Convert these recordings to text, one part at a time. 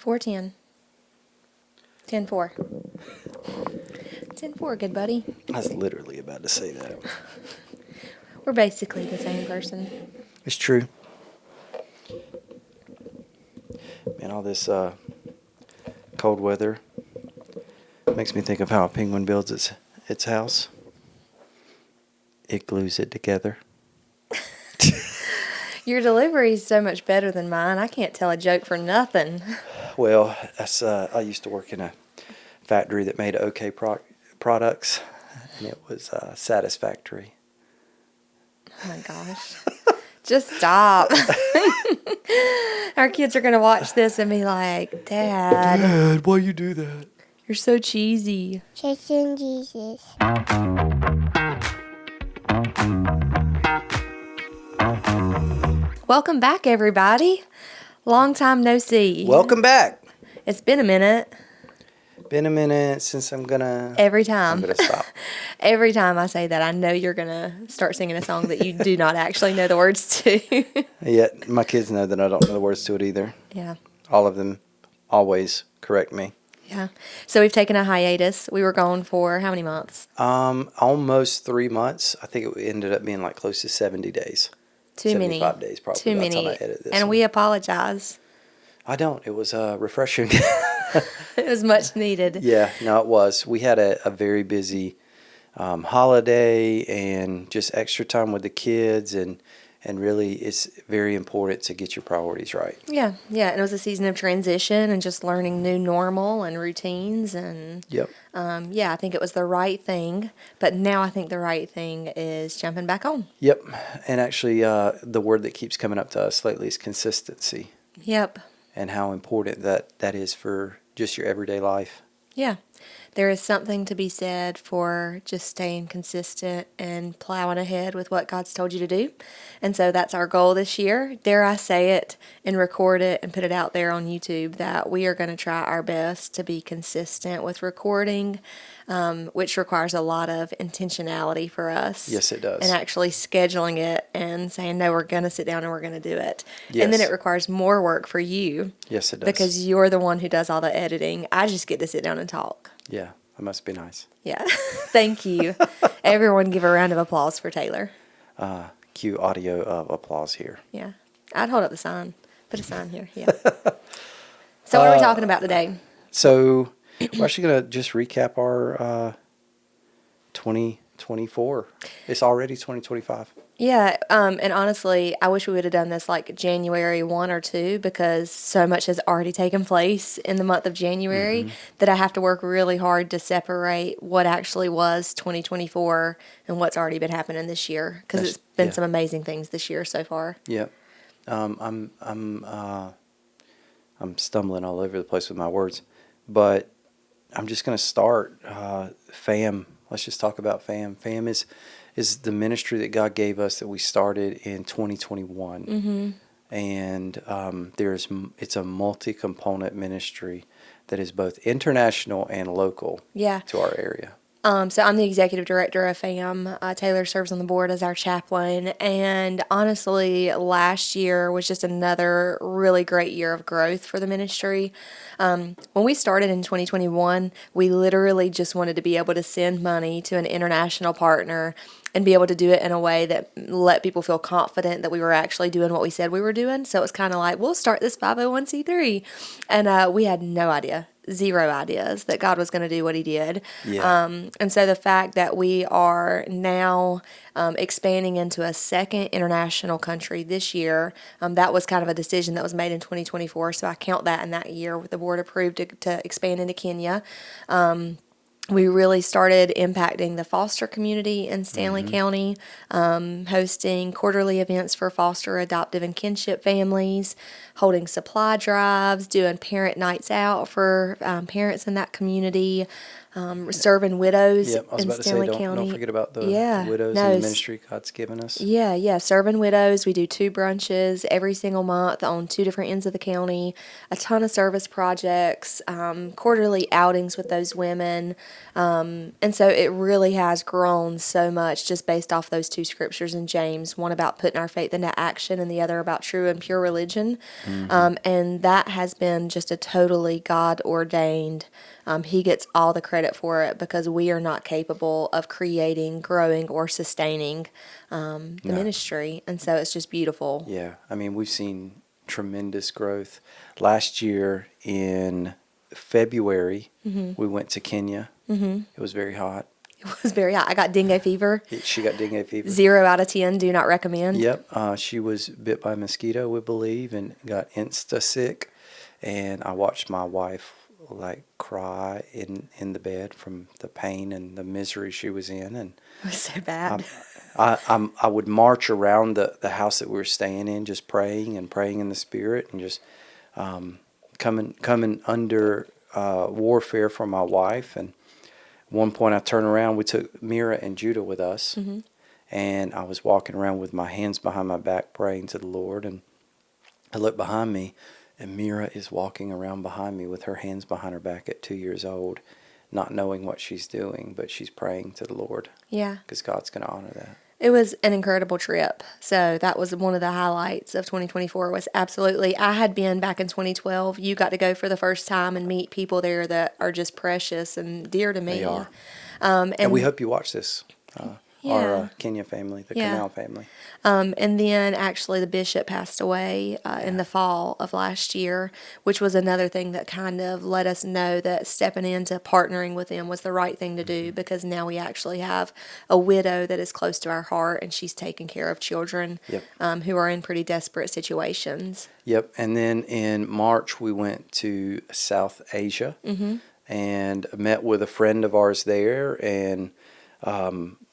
4:10. 10:4. 10:4, good buddy. I was literally about to say that. We're basically the same person. It's true. Man, all this cold weather makes me think of how a penguin builds its house. It glues it together. Your delivery is so much better than mine. I can't tell a joke for nothing. Well, that's I used to work in a factory that made OK products, and it was Satisfactory. Oh my gosh. Just stop. Our kids are going to watch this and be like, Dad, why you do that? you're so cheesy. Chasing Jesus. Welcome back, everybody. Long time no see. Welcome back. It's been a minute. Been a minute since I'm gonna stop. Every time I say that, I know you're going to start singing a song that you do not actually know the words to. Yeah, my kids know that I don't know the words to it either. Yeah. All of them always correct me. Yeah. So we've taken a hiatus. We were gone for how many months? Almost 3 months. I think it ended up being like close to 70 days. Too many. 75 days probably. Too by the many. time I edit this And one. we apologize. I don't. It was refreshing. It was much needed. Yeah, no, it was. We had a very busy holiday and just extra time with the kids, and really it's very important to get your priorities right. Yeah, yeah. And it was a season of transition and just learning new normal and routines. And Yep. yeah, I think it was the right thing. But now I think the right thing is jumping back on. Yep. And actually, the word that keeps coming up to us lately is consistency, Yep. and how important that is for just your everyday life. Yeah. There is something to be said for just staying consistent and plowing ahead with what God's told you to do. And so that's our goal this year. Dare I say it and record it and put it out there on YouTube, that we are going to try our best to be consistent with recording, which requires a lot of intentionality for us. Yes, it does. And actually scheduling it and saying, no, we're going to sit down and we're going to do it. Yes. And then it requires more work for you. Yes, it does. Because you're the one who does all the editing. I just get to sit down and talk. Yeah, that must be nice. Yeah. Thank you. Everyone give a round of applause for Taylor. Cue audio of applause here. Yeah. I'd hold up the sign. Put a sign here. Yeah. So what are we talking about today? So we're actually going to just recap our 2024. It's already 2025. Yeah. And honestly, I wish we would have done this like January 1 or 2, because so much has already taken place in the month of January that I have to work really hard to separate what actually was 2024 and what's already been happening this year, because it's been some amazing things this year so far. Yep. I'm stumbling all over the place with my words, but I'm just going to start. FAM. Let's just talk about FAM. FAM is the ministry that God gave us that we started in 2021. Mm-hmm. And it's a multi-component ministry that is both international and local to our area. So I'm the executive director of FAM. Taylor serves on the board as our chaplain. And honestly, last year was just another really great year of growth for the ministry. When we started in 2021, we literally just wanted to be able to send money to an international partner and be able to do it in a way that let people feel confident that we were actually doing what we said we were doing. So it was kind of like, we'll start this 501c3. And we had no idea. Zero ideas that God was going to do what he did. Yeah. And so the fact that we are now expanding into a second international country this year, that was kind of a decision that was made in 2024. So I count that in that year. The board approved to expand into Kenya. We really started impacting the foster community in Stanley County, hosting quarterly events for foster, adoptive, and kinship families, holding supply drives, doing parent nights out for parents in that community, serving widows Yep, I was in about to say, Stanley don't County. forget about the Yeah, widows no, and the ministry God's given us. yeah, serving widows. We do 2 brunches every single month on 2 different ends of the county, a ton of service projects, quarterly outings with those women. And so it really has grown so much just based off those 2 scriptures in James, one about putting our faith into action and the other about true and pure religion. And that has been just a totally God ordained. He gets all the credit for it because we are not capable of creating, growing, or sustaining the No. ministry. And so it's just beautiful. Yeah, I mean, we've seen tremendous growth. Last year in February, we went to Kenya. It was very hot. It was very hot. I got dengue fever. She got dengue fever. 0 out of 10, do not recommend. Yep, she was bit by a mosquito, we believe, and got insta sick. And I watched my wife like cry in the bed from the pain and the misery she was in. And It was so bad. I would march around the house that we were staying in, just praying and praying in the spirit, and just coming under warfare for my wife. And one point I turned around, we took Mira and Judah with us, and I was walking around with my hands behind my back praying to the Lord, and I looked behind me, and Mira is walking around behind me with her hands behind her back at 2 years old, not knowing what she's doing, but she's praying to the Lord. Yeah. Because God's going to honor that. It was an incredible trip. So that was one of the highlights of 2024 was absolutely. I had been back in 2012. You got to go for the first time and meet people there that are just precious and dear to me. They are. And And we hope you watch this. Our Yeah. Kenya family, the Yeah. Canal family. And then actually the bishop passed away in the fall of last year, which was another thing that kind of let us know that stepping into partnering with them was the right thing to do because now we actually have a widow that is close to our heart and she's taking care of children Yep. who are in pretty desperate situations. Yep. And then in March, we went to South Asia and met with a friend of ours there. And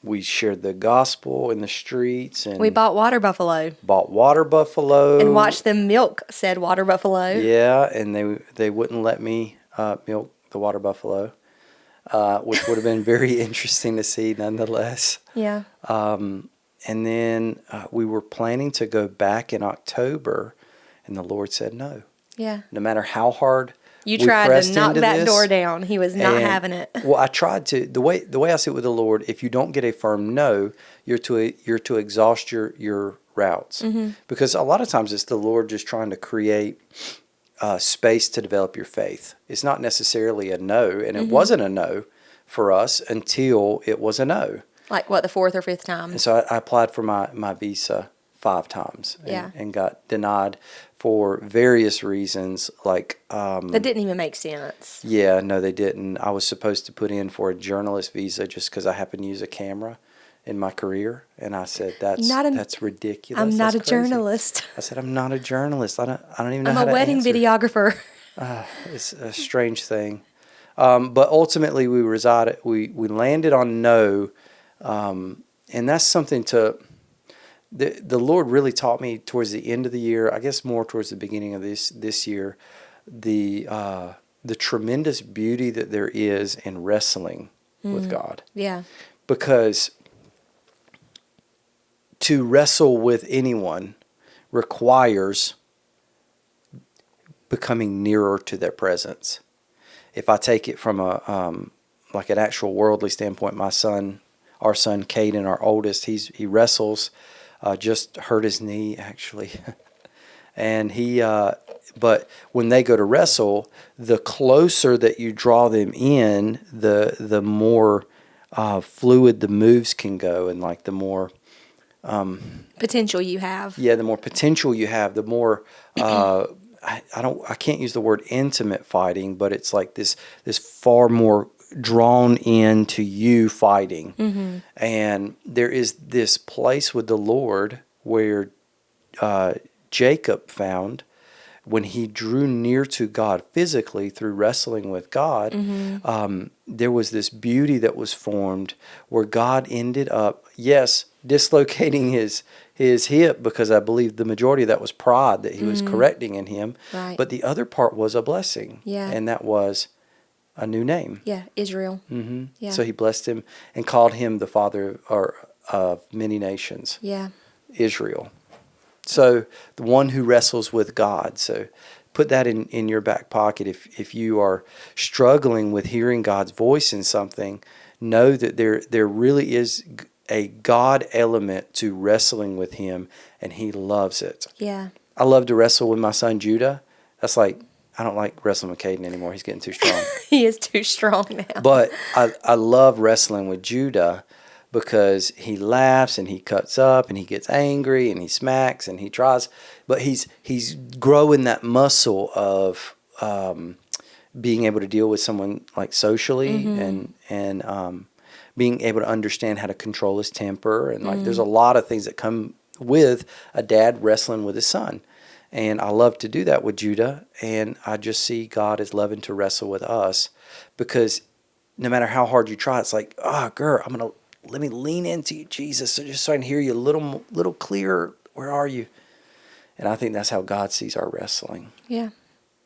we shared the gospel in the streets. And We bought water buffalo bought water buffalo. and watched them milk said water buffalo. Yeah. And they wouldn't let me milk the water buffalo, which would have been very interesting to see nonetheless. Yeah. And then we were planning to go back in October, and the Lord said no. Yeah. No matter how hard You we tried pressed to knock into that this, door down. He was not and- having it. Well, I tried to. The way I sit with the Lord, if you don't get a firm no, you're to exhaust your routes, because a lot of times it's the Lord just trying to create space to develop your faith. It's not necessarily a no, and it wasn't a no for us until it was a no. Like what, the 4th or 5th time? And so I applied for my visa 5 times and got denied for various reasons. Like That didn't even make sense. yeah, no, they didn't. I was supposed to put in for a journalist visa just because I happen to use a camera in my career, and I said that's ridiculous. I'm not That's a crazy." journalist. I said I'm not a journalist. I don't even know I'm how a to wedding answer. videographer. It's a strange thing. But ultimately, we landed on no, and that's something the Lord really taught me towards the end of the year. I guess more towards the beginning of this year, the tremendous beauty that there is in wrestling with God, Yeah. because to wrestle with anyone requires becoming nearer to their presence. If I take it from like an actual worldly standpoint, our son Caden, our oldest, he wrestles, just hurt his knee actually, and but when they go to wrestle, the closer that you draw them in, the more fluid the moves can go, and like the more Potential you have. the more potential you have, the more I can't use the word intimate fighting, but it's like this far more drawn into you fighting. And there is this place with the Lord where Jacob found when he drew near to God physically through wrestling with God. There was this beauty that was formed where God ended up, yes, dislocating his hip, because I believe the majority of that was pride that he was correcting in him. Right. But the other part was a blessing. Yeah. And that was a new name. Yeah, Israel. Yeah. So he blessed him and called him the father of many nations, Yeah. Israel. So the one who wrestles with God. So put that in your back pocket. If you are struggling with hearing God's voice in something, know that there really is a God element to wrestling with him, and he loves it. Yeah. I love to wrestle with my son Judah. That's like, I don't like wrestling with Caden anymore. He's getting too strong. He is too strong now. But I love wrestling with Judah because he laughs and he cuts up and he gets angry and he smacks and he tries. But he's growing that muscle of being able to deal with someone like socially and being able to understand how to control his temper. And like there's a lot of things that come with a dad wrestling with his son. And I love to do that with Judah. And I just see God is loving to wrestle with us because no matter how hard you try, it's like, oh, girl, let me lean into you, Jesus, so I can hear you a little clearer. Where are you? And I think that's how God sees our wrestling. Yeah.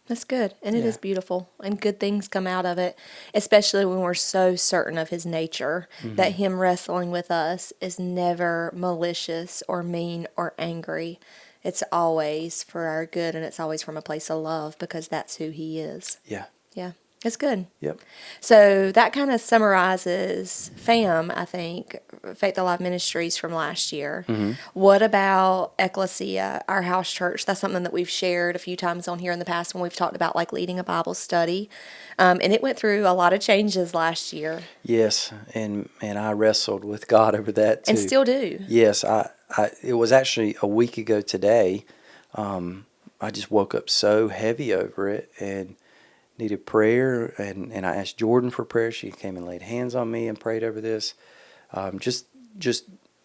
That's good. And it Yeah. is beautiful. And good things come out of it, especially when we're so certain of his nature that him wrestling with us is never malicious or mean or angry. It's always for our good, and it's always from a place of love because that's who he is. Yeah. Yeah. It's good. Yep. So that kind of summarizes FAM, I think, Faith Alive Ministries from last year. What about Ecclesia, our house church? That's something that we've shared a few times on here in the past when we've talked about like leading a Bible study. And it went through a lot of changes last year. Yes, and I wrestled with God over that too. And still do. Yes, it was actually a week ago today. I just woke up so heavy over it and needed prayer, and I asked Jordan for prayer. She came and laid hands on me and prayed over this. Just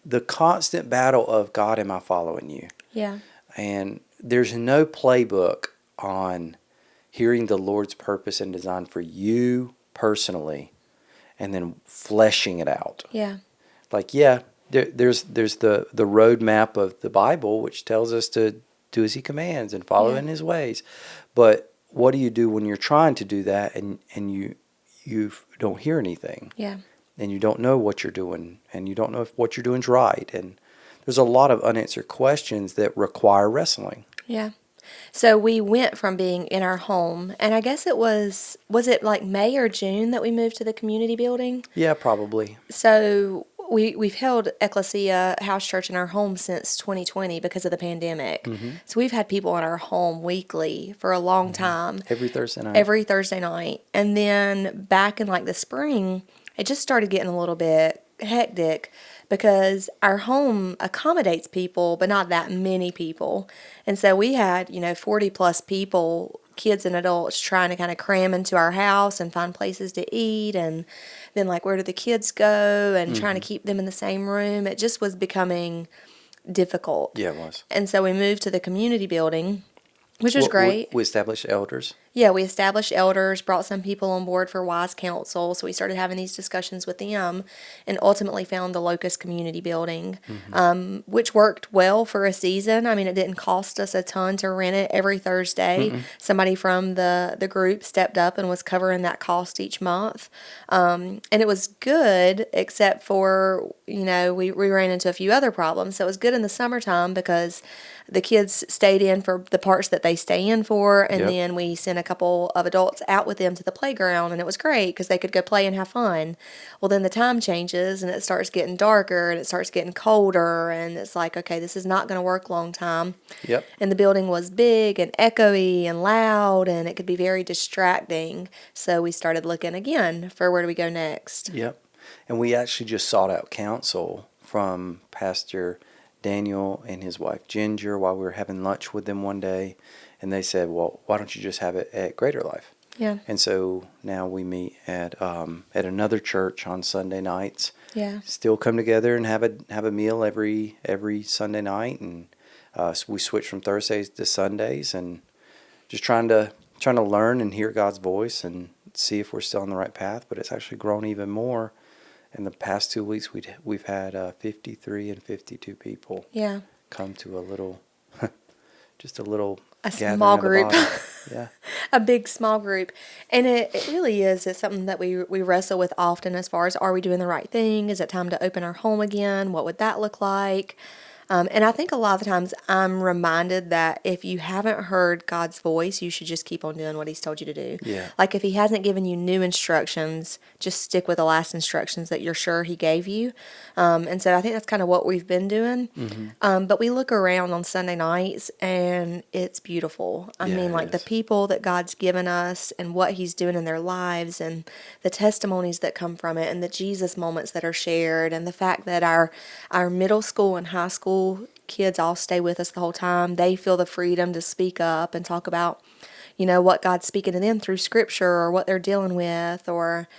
the constant battle of God, am I following you? Yeah. And there's no playbook on hearing the Lord's purpose and design for you personally and then fleshing it out. Yeah. Like, yeah, there's the roadmap of the Bible, which tells us to do as he commands and follow in his ways. But what do you do when you're trying to do that and you don't hear anything? Yeah. And you don't know what you're doing, and you don't know if what you're doing is right. And there's a lot of unanswered questions that require wrestling. Yeah. So we went from being in our home, and I guess was it like May or June that we moved to the community building? Yeah, probably. So we've held Ecclesia House Church in our home since 2020 because of the pandemic. So we've had people in our home weekly for a long time. Every Thursday night. Every Thursday night. And then back in like the spring, it just started getting a little bit hectic because our home accommodates people, but not that many people. And so we had, 40 plus people, kids and adults, trying to kind of cram into our house and find places to eat. And then, like, where do the kids go? And trying to keep them in the same room. It just was becoming difficult. Yeah, it was. And so we moved to the community building, which was great. We established elders. Yeah, we established elders, brought some people on board for wise counsel. So we started having these discussions with them and ultimately found the Locust Community Building, which worked well for a season. I mean, it didn't cost us a ton to rent it every Thursday. Somebody from the group stepped up and was covering that cost each month. And it was good, except for, we ran into a few other problems. So it was good in the summertime because the kids stayed in for the parts that they stay in for, and then we sent a couple of adults out with them to the playground, and it was great because they could go play and have fun. Well, then the time changes, and it starts getting darker, and it starts getting colder, and it's like, okay, this is not going to work long time. Yep. And the building was big and echoey and loud, and it could be very distracting. So we started looking again for where do we go next. Yep. And we actually just sought out counsel from Pastor Daniel and his wife Ginger while we were having lunch with them one day, and they said, well, why don't you just have it at Greater Life? Yeah. And so now we meet at another church on Sunday nights. Yeah. Still come together and have a meal every Sunday night, and so we switch from Thursdays to Sundays, and just trying to learn and hear God's voice and see if we're still on the right path. But it's actually grown even more. In the past 2 weeks, we've had 53 and 52 people Yeah. come to a little, just a little A gathering small of the group. body. Yeah. A big small group. And it really is. It's something that we wrestle with often as far as, are we doing the right thing? Is it time to open our home again? What would that look like? And I think a lot of the times I'm reminded that if you haven't heard God's voice, you should just keep on doing what He's told you to do. Yeah. Like if He hasn't given you new instructions, just stick with the last instructions that you're sure He gave you. And so I think that's kind of what we've been doing. Mm-hmm. But we look around on Sunday nights and it's beautiful. I Yeah, mean, it like the is. people that God's given us and what He's doing in their lives and the testimonies that come from it and the Jesus moments that are shared and the fact that our middle school and high school kids all stay with us the whole time. They feel the freedom to speak up and talk about, what God's speaking to them through scripture or what they're dealing with, or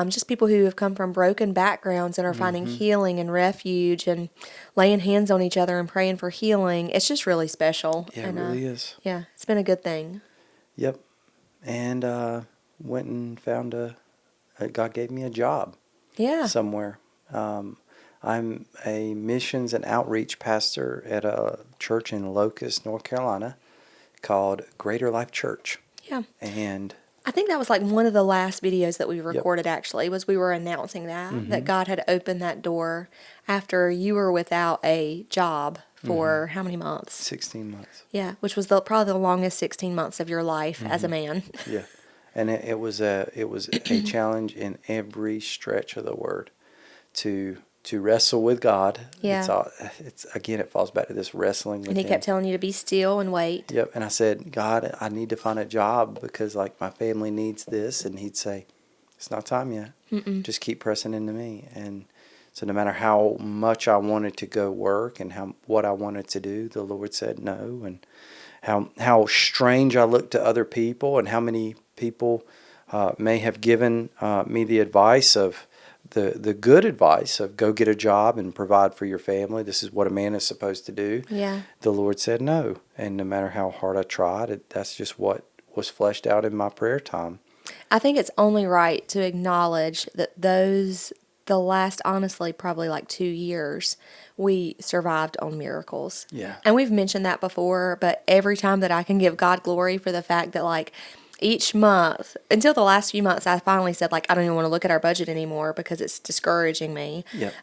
just people who have come from broken backgrounds and are finding Mm-hmm. healing and refuge and laying hands on each other and praying for healing. It's just really special. Yeah, it And really is. yeah, it's been a good thing. Yep. And went and found God gave me a job Yeah. somewhere. I'm a missions and outreach pastor at a church in Locust, North Carolina called Greater Life Church. Yeah. And I think that was like one of the last videos that we yep. recorded actually, was we were announcing that Mm-hmm. God had opened that door after you were without a job Mm-hmm. for how many months? 16 months. Yeah, which was probably the longest 16 months of your life as a Mm-hmm. man. Yeah. And it was a challenge in every stretch of the word to wrestle with God. Yeah. It's again, it falls back to this wrestling And with He Him. kept telling you to be still and wait. Yep. And I said, God, I need to find a job because like my family needs this. And He'd say, it's not time yet. Mm-mm. Just keep pressing into me. And so no matter how much I wanted to go work and what I wanted to do, the Lord said no. And how strange I looked to other people and how many people may have given me the advice of the good advice of go get a job and provide for your family. This is what a man is supposed to do. Yeah. The Lord said no. And no matter how hard I tried, that's just what was fleshed out in my prayer time. I think it's only right to acknowledge that the last, honestly, probably like 2 years, we survived on miracles. Yeah. And we've mentioned that before, but every time that I can give God glory for the fact that, like, each month, until the last few months, I finally said, like, I don't even want to look at our budget anymore because it's discouraging me. Yep.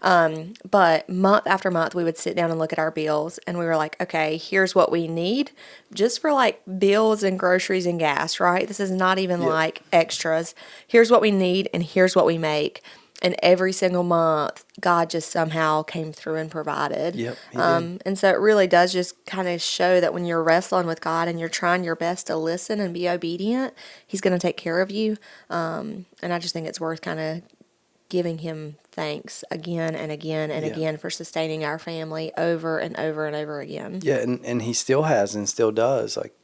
But month after month, we would sit down and look at our bills, and we were like, okay, here's what we need just for like bills and groceries and gas, right? This is not even Yep. like extras. Here's what we need, and here's what we make. And every single month, God just somehow came through and provided. Yep, He did. And so it really does just kind of show that when you're wrestling with God and you're trying your best to listen and be obedient, He's going to take care of you. And I just think it's worth kind of giving Him thanks again and again and Yeah. again for sustaining our family over and over and over again. Yeah, and He still has and still does. Like,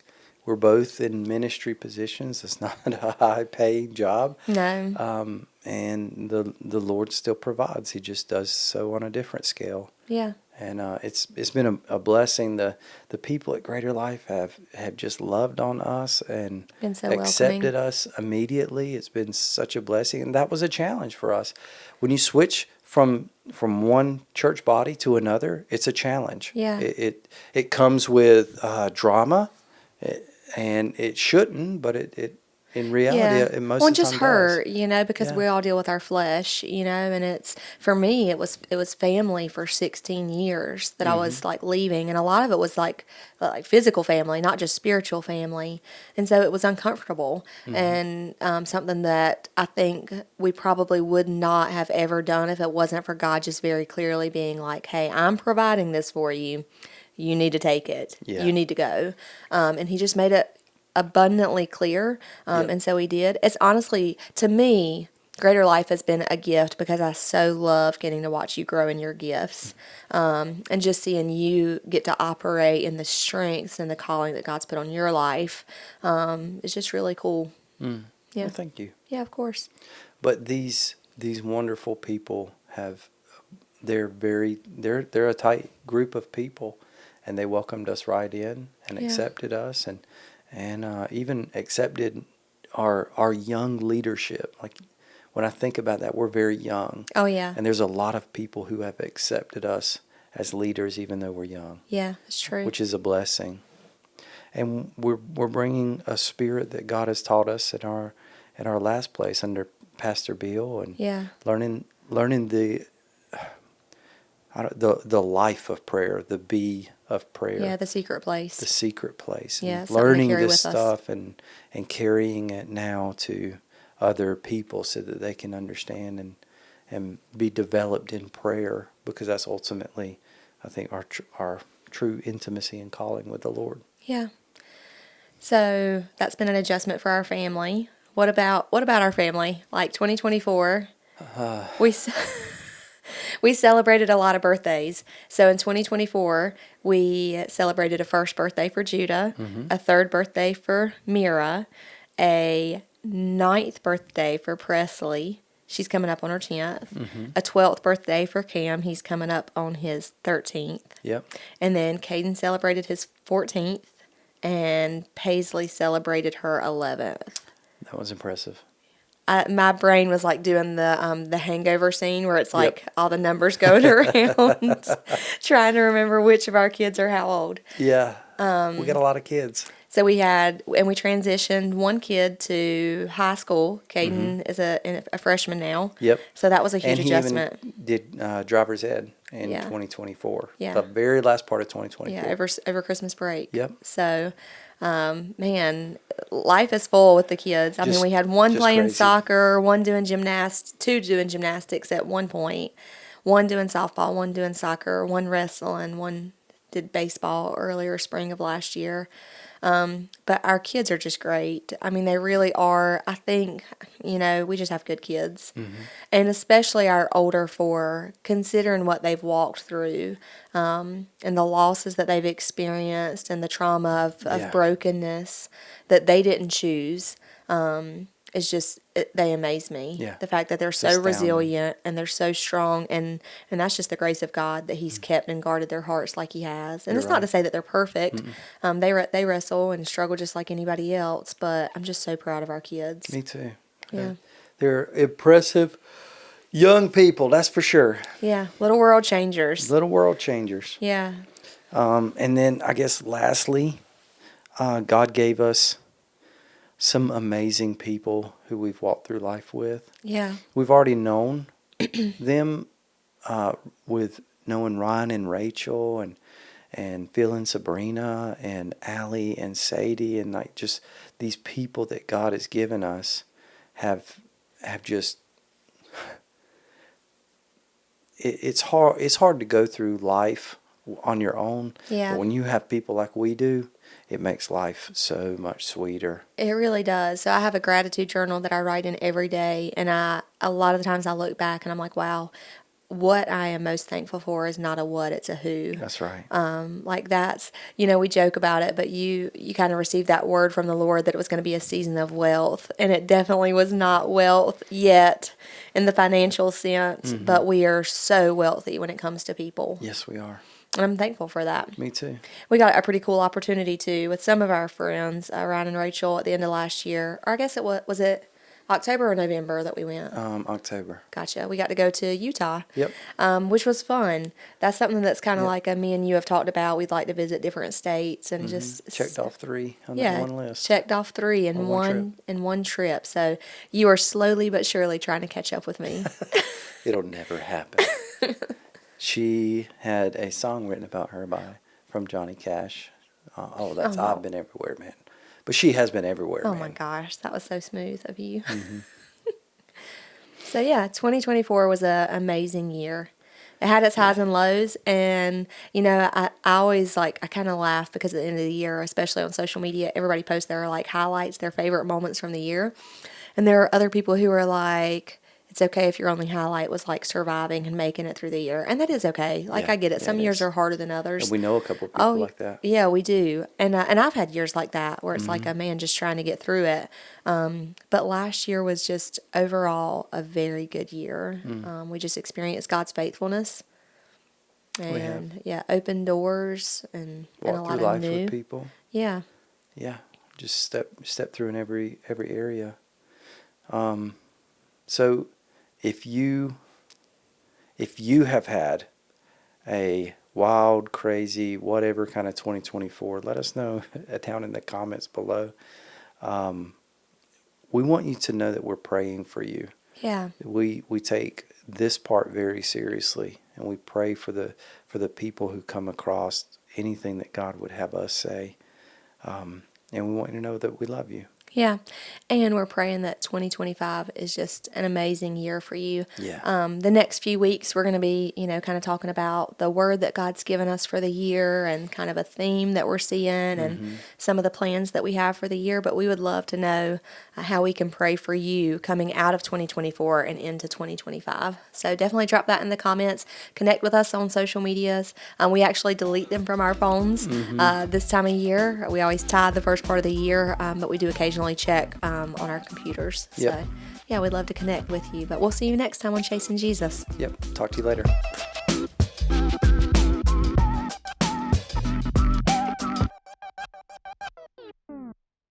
we're both in ministry positions. It's not a high-paying job. No. And the Lord still provides. He just does so on a different scale. Yeah. And it's been a blessing. The people at Greater Life have just loved on us and Been so accepted welcoming. us immediately. It's been such a blessing, and that was a challenge for us. When you switch from one church body to another, it's a challenge. Yeah. It comes with drama, and it shouldn't, but it in reality, Yeah. it most Well, of it the just time hurt, does. because Yeah. we all deal with our flesh, and it's, for me, it was family for 16 years that I Mm-hmm. was like leaving, and a lot of it was like physical family, not just spiritual family, and so it was uncomfortable Mm-hmm. and something that I think we probably would not have ever done if it wasn't for God just very clearly being like, "Hey, I'm providing this for you. You need to take it. Yeah. You need to go," and He just made it abundantly clear, Yep. and so He did. It's honestly, to me, Greater Life has been a gift because I so love getting to watch you grow in your gifts, and just seeing you get to operate in the strengths and the calling that God's put on your life. It's just really cool. Mm. Yeah. Well, thank you. Yeah, of course. But these wonderful people they're a tight group of people, and they welcomed us right in and Yeah. accepted us and even accepted our young leadership. Like, when I think about that, we're very young, Oh, yeah. and there's a lot of people who have accepted us as leaders even though we're young, Yeah, it's true. which is a blessing. and we're bringing a spirit that God has taught us at our last place under Pastor Bill, and Yeah. learning the life of prayer, the B of Yeah, prayer, the secret the place. secret place, Yeah, and something to learning carry this with us. stuff and carrying it now to other people so that they can understand and be developed in prayer, because that's ultimately, I think, our true intimacy and calling with the Lord. Yeah. So that's been an adjustment for our family. What about our family? Like 2024, we we celebrated a lot of birthdays. So in 2024, we celebrated a first birthday for Judah, Mm-hmm. a third birthday for Mira, a ninth birthday for Presley. She's coming up on her 10th. Mm-hmm. A 12th birthday for Cam. He's coming up on his 13th. Yep. And then Caden celebrated his 14th, and Paisley celebrated her 11th. That was impressive. My brain was like doing the hangover scene where it's Yep. like all the numbers going around, trying to remember which of our kids are how old. Yeah. We got a lot of kids. So we transitioned one kid to high school. Mm-hmm. Caden is a freshman now. Yep. So that was a huge And he even adjustment. did driver's ed in Yeah. 2024. Yeah. The very last part of Yeah, 2024. over Christmas break. Yep. So, man, life is full with the kids. I mean, Just we had one just playing crazy. soccer, one doing gymnastics, two doing gymnastics at one point, one doing softball, one doing soccer, one wrestling, one did baseball earlier spring of last year. But our kids are just great. I mean, they really are. I think, we just have good kids. Mm-hmm. And especially our older four, considering what they've walked through, and the losses that they've experienced and the trauma of Yeah. brokenness that they didn't choose. Is just they amaze me. Yeah. The fact that they're It's so astounding. resilient and they're so strong, and that's just the grace of God that He's Mm. kept and guarded their hearts like He has. And You're it's not to right. say that they're perfect. Mm-mm. They wrestle and struggle just like anybody else, but I'm just so proud of our kids. Me too. Yeah, They're impressive young people, that's for sure. yeah, little world changers. Little world changers. Yeah, And then I guess lastly, God gave us some amazing people who we've walked through life with. yeah, We've already known them, with knowing Ryan and Rachel and Phil and Sabrina and Allie and Sadie, and like just these people that God has given us have just it's hard to go through life on your own. yeah. But when you have people like we do, it makes life so much sweeter. It really does. So I have a gratitude journal that I write in every day, and a lot of the times I look back and I'm like, wow, what I am most thankful for is not a what, it's a who. That's right. Like that's, we joke about it, but you kind of received that word from the Lord that it was going to be a season of wealth, and it definitely was not wealth yet in the financial sense, Mm-hmm. but we are so wealthy when it comes to people. Yes, we are. And I'm thankful for that. Me too. We got a pretty cool opportunity too with some of our friends, Ryan and Rachel, at the end of last year. Or I guess was it October or November that we went? October. Gotcha. We got to go to Utah, Yep. which was fun. That's something that's kind of Yep. like me and you have talked about. We'd like to visit different states and just Checked off 3 on that yeah, one list. checked off 3 in On one trip. one trip. So you are slowly but surely trying to catch up with me. It'll never happen. She had a song written about her from Johnny Cash. That's Oh, I've been everywhere, man. But she has been everywhere, oh man. my gosh, that was so smooth of you. Mm-hmm. So yeah, 2024 was an amazing year. It had its highs and lows, and I always I kind of laugh because at the end of the year, especially on social media, everybody posts their highlights, their favorite moments from the year, and there are other people who are like, it's okay if your only highlight was surviving and making it through the year, and that is okay. Yeah, I get it. yeah, Some it years is. are harder than others. And we know a couple of people like that. Yeah, we do. And I've had years like that where it's like Mm-hmm. a man just trying to get through it. But last year was just overall a very good year. We just experienced God's faithfulness We have. and yeah, open doors and a Walked lot through of life new. with people. Yeah. Yeah, just step through in every area. So if you have had a wild, crazy, whatever kind of 2024, let us know down in the comments below. We want you to know that we're praying for you. Yeah. We take this part very seriously, and we pray for the people who come across anything that God would have us say. And we want you to know that we love you. Yeah. And we're praying that 2025 is just an amazing year for you. Yeah. The next few weeks, we're going to be, kind of talking about the word that God's given us for the year and kind of a theme that we're seeing and some of the plans that we have for the year. But we would love to know how we can pray for you coming out of 2024 and into 2025. So definitely drop that in the comments. Connect with us on social medias. We actually delete them from our phones this time of year. We always tie the first part of the year, but we do occasionally check on our computers. Yep. So, yeah, we'd love to connect with you. But we'll see you next time on Chasing Jesus. Yep. Talk to you later.